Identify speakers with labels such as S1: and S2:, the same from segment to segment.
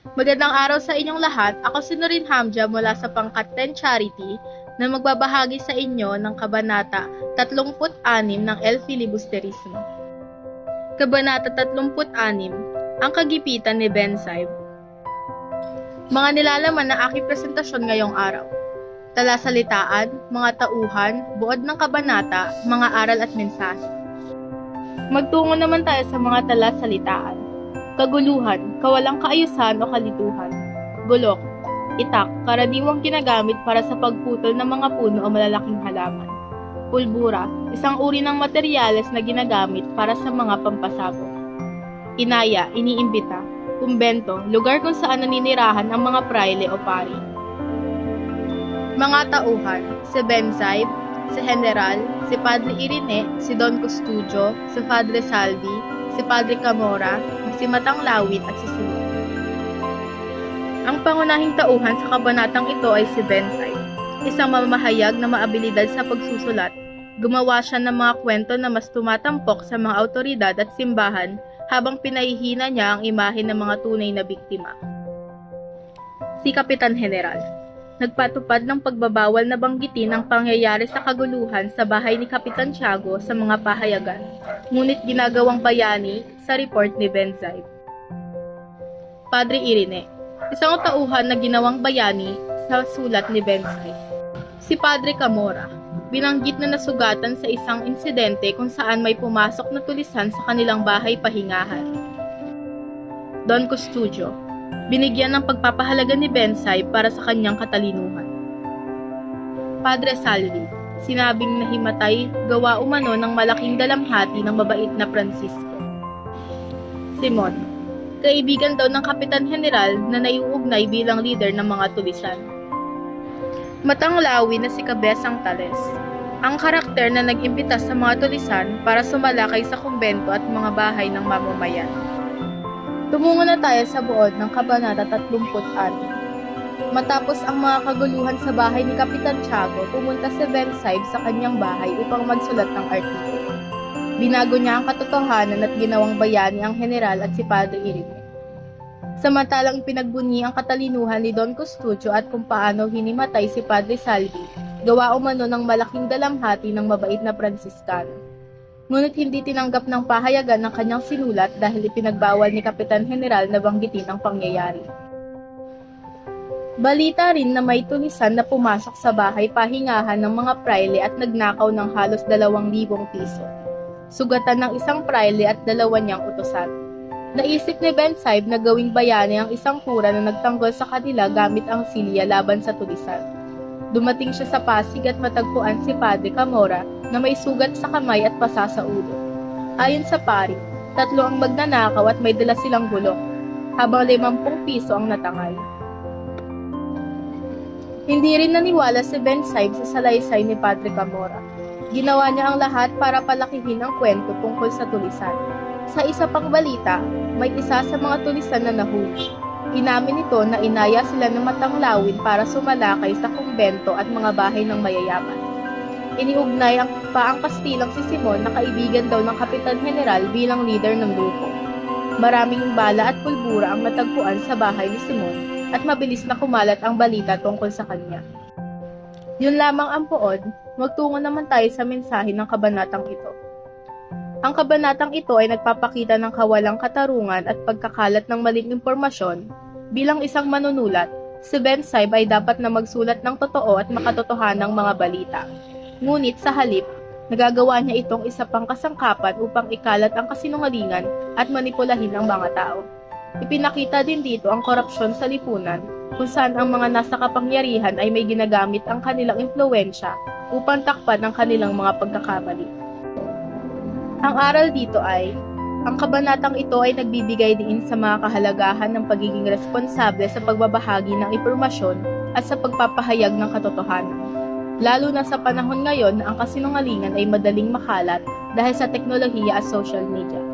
S1: Magandang araw sa inyong lahat. Ako si Nurin Hamja mula sa Pangkat 10 Charity na magbabahagi sa inyo ng Kabanata 36 ng El Filibusterismo. Kabanata 36, ang kagipitan ni Ben Saib. Mga nilalaman ng aking presentasyon ngayong araw. Talasalitaan, mga tauhan, buod ng kabanata, mga aral at mensahe. Magtungo naman tayo sa mga talasalitaan. Kaguluhan, kawalang kaayusan o kalituhan. Gulok, itak, karaniwang ginagamit para sa pagputol ng mga puno o malalaking halaman. Pulbura, isang uri ng materyales na ginagamit para sa mga pampasabog. Inaya, iniimbita. Kumbento, lugar kung saan naninirahan ang mga praile o pari. Mga tauhan, si Ben Saib, si General, si Padre Irene, si Don Custodio, si Padre Saldi, si Padre Camora, si Matang Lawit at si Simon. Ang pangunahing tauhan sa kabanatang ito ay si Ben Saib, isang mamahayag na maabilidad sa pagsusulat. Gumawa siya ng mga kwento na mas tumatampok sa mga awtoridad at simbahan habang pinahihina niya ang imahe ng mga tunay na biktima. Si Kapitan General nagpatupad ng pagbabawal na banggitin ang pangyayari sa kaguluhan sa bahay ni Kapitan Tiago sa mga pahayagan, ngunit ginagawang bayani sa report ni Ben Saib. Padre Irene, isang tauhan na ginawang bayani sa sulat ni Ben Saib. Si Padre Camora, binanggit na nasugatan sa isang insidente kung saan may pumasok na tulisan sa kanilang bahay pahingahan. Don Custodio, binigyan ng pagpapahalaga ni Ben Saib para sa kanyang katalinuhan. Padre Saldi, sinabing nahimatay gawa umano ng malaking dalamhati ng mabait na Francisco. Simon, kaibigan daw ng Kapitan General na naiuugnay bilang leader ng mga tulisan. Matanglawi na si Cabezang Tales, ang karakter na nag-imbita sa mga tulisan para sumalakay sa kumbento at mga bahay ng mamamayan. Tumungo na tayo sa buod ng Kabanata 36. Matapos ang mga kaguluhan sa bahay ni Kapitan Tiago, pumunta si Ben Saib sa kanyang bahay upang magsulat ng artikulo. Binago niya ang katotohanan at ginawang bayani ang general at si Padre Irene. Samantalang ipinagbunyi ang katalinuhan ni Don Custodio at kung paano hinimatay si Padre Saldi, gawa umano ng malaking dalamhati ng mabait na Franciscano. Ngunit hindi tinanggap ng pahayagan ng kanyang sinulat dahil ipinagbawal ni Kapitan General na banggitin ang pangyayari. Balita rin na may tulisan na pumasok sa bahay pahingahan ng mga praile at nagnakaw ng halos 2,000 piso. Sugatan ng isang praile at 2 niyang utusan. Naisip ni Ben Saib na gawing bayani ang isang kura na nagtanggol sa kanila gamit ang silya laban sa tulisan. Dumating siya sa Pasig at matagpuan si Padre Camora na may sugat sa kamay at pasa sa ulo. Ayon sa pari, 3 ang magnanakaw at may dala silang gulok, habang 50 piso ang natangay. Hindi rin naniwala si Ben Saib sa salaysay ni Padre Camora. Ginawa niya ang lahat para palakihin ang kwento tungkol sa tulisan. Sa isa pang balita, may isa sa mga tulisan na nahuli. Inamin nito na inaya sila ng Matanglawin para sumalakay sa kumbento at mga bahay ng mayayaman. Iniugnay pa ang Kastilang si Simon na kaibigan daw ng Kapitan General bilang leader ng grupo. Maraming bala at pulbura ang natagpuan sa bahay ni Simon at mabilis na kumalat ang balita tungkol sa kanya. Yun lamang ang pood, magtungo naman tayo sa mensahe ng kabanatang ito. Ang kabanatang ito ay nagpapakita ng kawalang katarungan at pagkakalat ng maling impormasyon. Bilang isang manunulat, si Ben Saib ay dapat na magsulat ng totoo at makatotohanang mga balita. Ngunit sa halip, nagagawa niya itong isa pang kasangkapan upang ikalat ang kasinungalingan at manipulahin ang mga tao. Ipinakita din dito ang korupsyon sa lipunan, kung saan ang mga nasa kapangyarihan ay may ginagamit ang kanilang impluwensya upang takpan ang kanilang mga pagkakamali. Ang aral dito ay, ang kabanatang ito ay nagbibigay din sa mga kahalagahan ng pagiging responsable sa pagbabahagi ng impormasyon at sa pagpapahayag ng katotohanan. Lalo na sa panahon ngayon na ang kasinungalingan ay madaling makalat dahil sa teknolohiya at social media.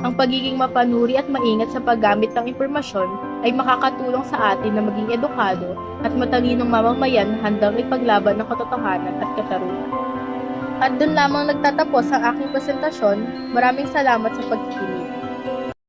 S1: Ang pagiging mapanuri at maingat sa paggamit ng impormasyon ay makakatulong sa atin na maging edukado at matalinong mamamayan na handang ipaglaban ng katotohanan at katarungan. At doon lamang nagtatapos ang aking presentasyon. Maraming salamat sa pagkikinig.